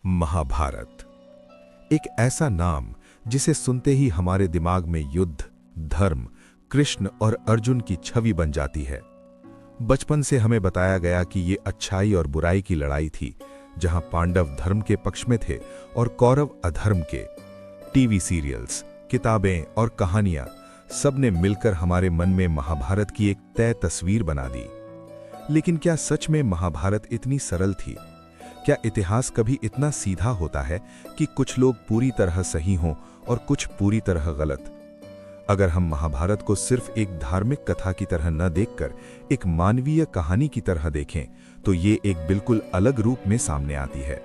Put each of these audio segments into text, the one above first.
महाभारत एक ऐसा नाम जिसे सुनते ही हमारे दिमाग में युद्ध, धर्म, कृष्ण और अर्जुन की छवि बन जाती है। बचपन से हमें बताया गया कि ये अच्छाई और बुराई की लड़ाई थी, जहां पांडव धर्म के पक्ष में थे और कौरव अधर्म के। टीवी सीरियल्स, किताबें और कहानियां सबने मिलकर हमारे मन में महाभारत की एक तय तस्वीर बना दी। लेकिन क्या सच में महाभारत इतनी सरल थी? क्या इतिहास कभी इतना सीधा होता है कि कुछ लोग पूरी तरह सही हों और कुछ पूरी तरह गलत? अगर हम महाभारत को सिर्फ एक धार्मिक कथा की तरह न देखकर एक मानवीय कहानी की तरह देखें, तो ये एक बिल्कुल अलग रूप में सामने आती है।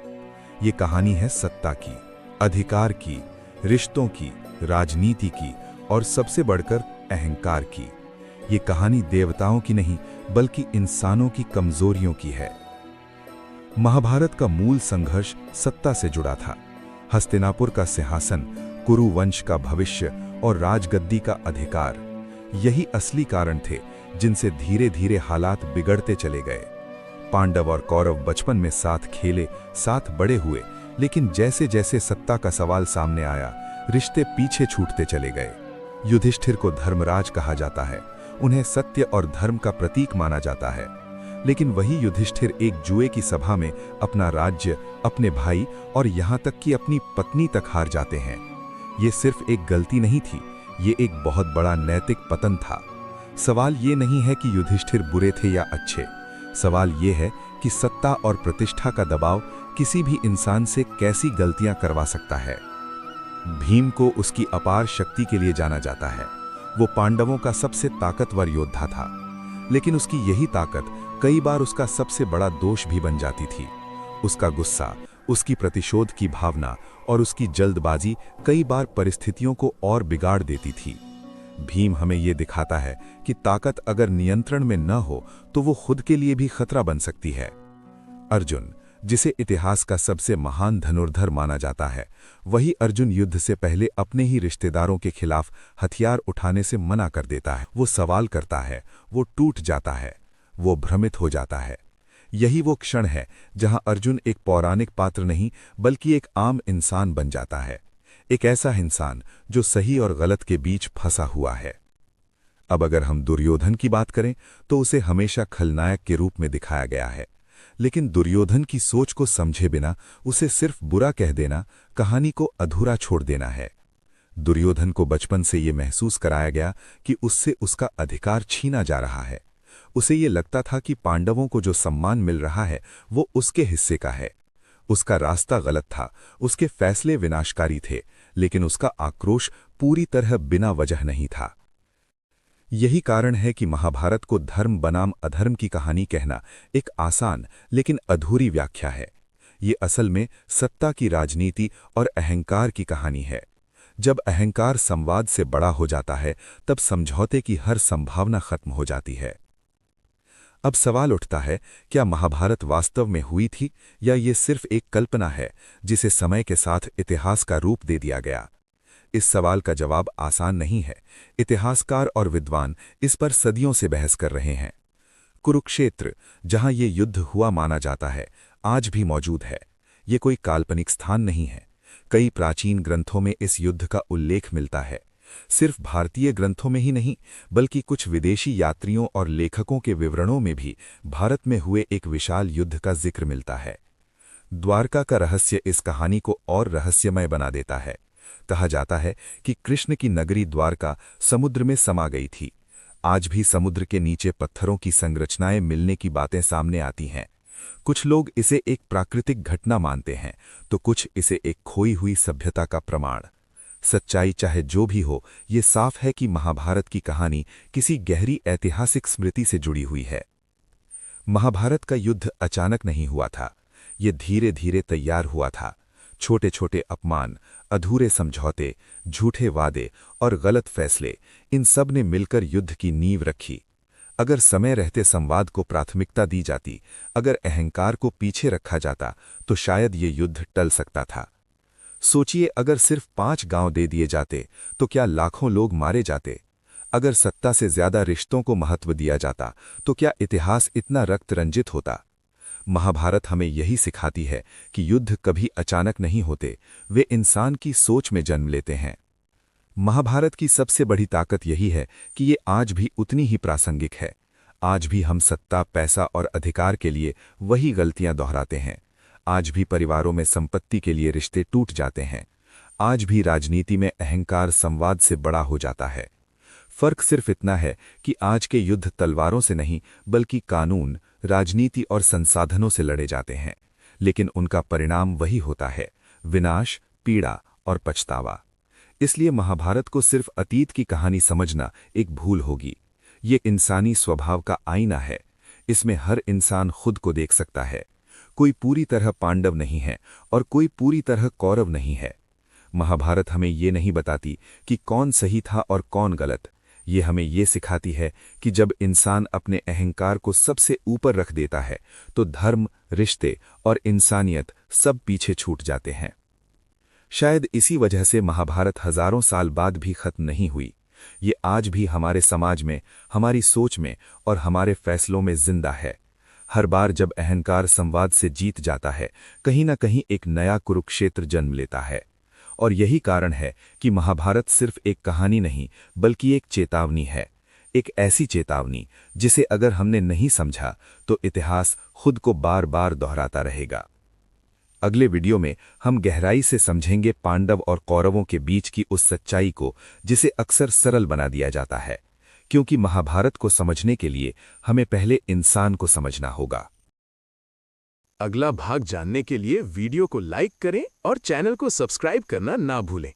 ये कहानी है सत्ता की, अधिकार की, रिश्तों की, राजनीति की और सबसे बढ़कर अहंकार की। ये कहानी देवताओं की नहीं, बल्कि इंसानों की कमजोरियों की है। महाभारत का मूल संघर्ष सत्ता से जुड़ा था। हस्तिनापुर का सिंहासन, कुरु वंश का भविष्य और राजगद्दी का अधिकार, यही असली कारण थे जिनसे धीरे धीरे हालात बिगड़ते चले गए। पांडव और कौरव बचपन में साथ खेले, साथ बड़े हुए, लेकिन जैसे जैसे सत्ता का सवाल सामने आया, रिश्ते पीछे छूटते चले गए। युधिष्ठिर को धर्मराज कहा जाता है, उन्हें सत्य और धर्म का प्रतीक माना जाता है। लेकिन वही युधिष्ठिर एक जुए की सभा में अपना राज्य, अपने भाई और यहां तक कि अपनी पत्नी तक हार जाते हैं। ये सिर्फ एक गलती नहीं थी, ये एक बहुत बड़ा नैतिक पतन था। सवाल ये नहीं है कि युधिष्ठिर बुरे थे या अच्छे, सवाल ये है कि सत्ता और प्रतिष्ठा का दबाव किसी भी इंसान से कैसी गलतियां करवा सकता है। भीम को उसकी अपार शक्ति के लिए जाना जाता है। वो पांडवों का सबसे ताकतवर योद्धा था, लेकिन उसकी यही ताकत कई बार उसका सबसे बड़ा दोष भी बन जाती थी। उसका गुस्सा, उसकी प्रतिशोध की भावना और उसकी जल्दबाजी कई बार परिस्थितियों को और बिगाड़ देती थी। भीम हमें यह दिखाता है कि ताकत अगर नियंत्रण में न हो तो वो खुद के लिए भी खतरा बन सकती है। अर्जुन, जिसे इतिहास का सबसे महान धनुर्धर माना जाता है, वही अर्जुन युद्ध से पहले अपने ही रिश्तेदारों के खिलाफ हथियार उठाने से मना कर देता है। वो सवाल करता है, वो टूट जाता है, वो भ्रमित हो जाता है। यही वो क्षण है जहां अर्जुन एक पौराणिक पात्र नहीं, बल्कि एक आम इंसान बन जाता है। एक ऐसा इंसान जो सही और गलत के बीच फंसा हुआ है। अब अगर हम दुर्योधन की बात करें तो उसे हमेशा खलनायक के रूप में दिखाया गया है। लेकिन दुर्योधन की सोच को समझे बिना उसे सिर्फ बुरा कह देना कहानी को अधूरा छोड़ देना है। दुर्योधन को बचपन से ये महसूस कराया गया कि उससे उसका अधिकार छीना जा रहा है। उसे ये लगता था कि पांडवों को जो सम्मान मिल रहा है वो उसके हिस्से का है। उसका रास्ता गलत था, उसके फैसले विनाशकारी थे, लेकिन उसका आक्रोश पूरी तरह बिना वजह नहीं था। यही कारण है कि महाभारत को धर्म बनाम अधर्म की कहानी कहना एक आसान लेकिन अधूरी व्याख्या है। ये असल में सत्ता की राजनीति और अहंकार की कहानी है। जब अहंकार संवाद से बड़ा हो जाता है, तब समझौते की हर संभावना खत्म हो जाती है। अब सवाल उठता है, क्या महाभारत वास्तव में हुई थी या ये सिर्फ एक कल्पना है जिसे समय के साथ इतिहास का रूप दे दिया गया? इस सवाल का जवाब आसान नहीं है। इतिहासकार और विद्वान इस पर सदियों से बहस कर रहे हैं। कुरुक्षेत्र, जहां ये युद्ध हुआ माना जाता है, आज भी मौजूद है। ये कोई काल्पनिक स्थान नहीं है। कई प्राचीन ग्रंथों में इस युद्ध का उल्लेख मिलता है। सिर्फ भारतीय ग्रंथों में ही नहीं, बल्कि कुछ विदेशी यात्रियों और लेखकों के विवरणों में भी भारत में हुए एक विशाल युद्ध का जिक्र मिलता है। द्वारका का रहस्य इस कहानी को और रहस्यमय बना देता है। कहा जाता है कि कृष्ण की नगरी द्वारका समुद्र में समा गई थी। आज भी समुद्र के नीचे पत्थरों की संरचनाएं मिलने की बातें सामने आती हैं। कुछ लोग इसे एक प्राकृतिक घटना मानते हैं, तो कुछ इसे एक खोई हुई सभ्यता का प्रमाण। सच्चाई चाहे जो भी हो, ये साफ है कि महाभारत की कहानी किसी गहरी ऐतिहासिक स्मृति से जुड़ी हुई है। महाभारत का युद्ध अचानक नहीं हुआ था, ये धीरे धीरे तैयार हुआ था। छोटे छोटे अपमान, अधूरे समझौते, झूठे वादे और गलत फैसले, इन सब ने मिलकर युद्ध की नींव रखी। अगर समय रहते संवाद को प्राथमिकता दी जाती, अगर अहंकार को पीछे रखा जाता, तो शायद ये युद्ध टल सकता था। सोचिए, अगर सिर्फ 5 गांव दे दिए जाते तो क्या लाखों लोग मारे जाते? अगर सत्ता से ज्यादा रिश्तों को महत्व दिया जाता तो क्या इतिहास इतना रक्त रंजित होता? महाभारत हमें यही सिखाती है कि युद्ध कभी अचानक नहीं होते, वे इंसान की सोच में जन्म लेते हैं। महाभारत की सबसे बड़ी ताकत यही है कि ये आज भी उतनी ही प्रासंगिक है। आज भी हम सत्ता, पैसा और अधिकार के लिए वही गलतियां दोहराते हैं। आज भी परिवारों में संपत्ति के लिए रिश्ते टूट जाते हैं। आज भी राजनीति में अहंकार संवाद से बड़ा हो जाता है। फर्क सिर्फ इतना है कि आज के युद्ध तलवारों से नहीं, बल्कि कानून, राजनीति और संसाधनों से लड़े जाते हैं। लेकिन उनका परिणाम वही होता है: विनाश, पीड़ा और पछतावा। इसलिए महाभारत को सिर्फ अतीत की कहानी समझना एक भूल होगी। ये इंसानी स्वभाव का आईना है। इसमें हर इंसान खुद को देख सकता है। कोई पूरी तरह पांडव नहीं है और कोई पूरी तरह कौरव नहीं है। महाभारत हमें ये नहीं बताती कि कौन सही था और कौन गलत। ये हमें ये सिखाती है कि जब इंसान अपने अहंकार को सबसे ऊपर रख देता है तो धर्म, रिश्ते और इंसानियत सब पीछे छूट जाते हैं। शायद इसी वजह से महाभारत हजारों साल बाद भी खत्म नहीं हुई। ये आज भी हमारे समाज में, हमारी सोच में और हमारे फैसलों में जिंदा है। हर बार जब अहंकार संवाद से जीत जाता है, कहीं ना कहीं एक नया कुरुक्षेत्र जन्म लेता है। और यही कारण है कि महाभारत सिर्फ एक कहानी नहीं, बल्कि एक चेतावनी है। एक ऐसी चेतावनी जिसे अगर हमने नहीं समझा तो इतिहास खुद को बार बार दोहराता रहेगा। अगले वीडियो में हम गहराई से समझेंगे पांडव और कौरवों के बीच की उस सच्चाई को जिसे अक्सर सरल बना दिया जाता है, क्योंकि महाभारत को समझने के लिए हमें पहले इंसान को समझना होगा। अगला भाग जानने के लिए वीडियो को लाइक करें और चैनल को सब्सक्राइब करना ना भूलें।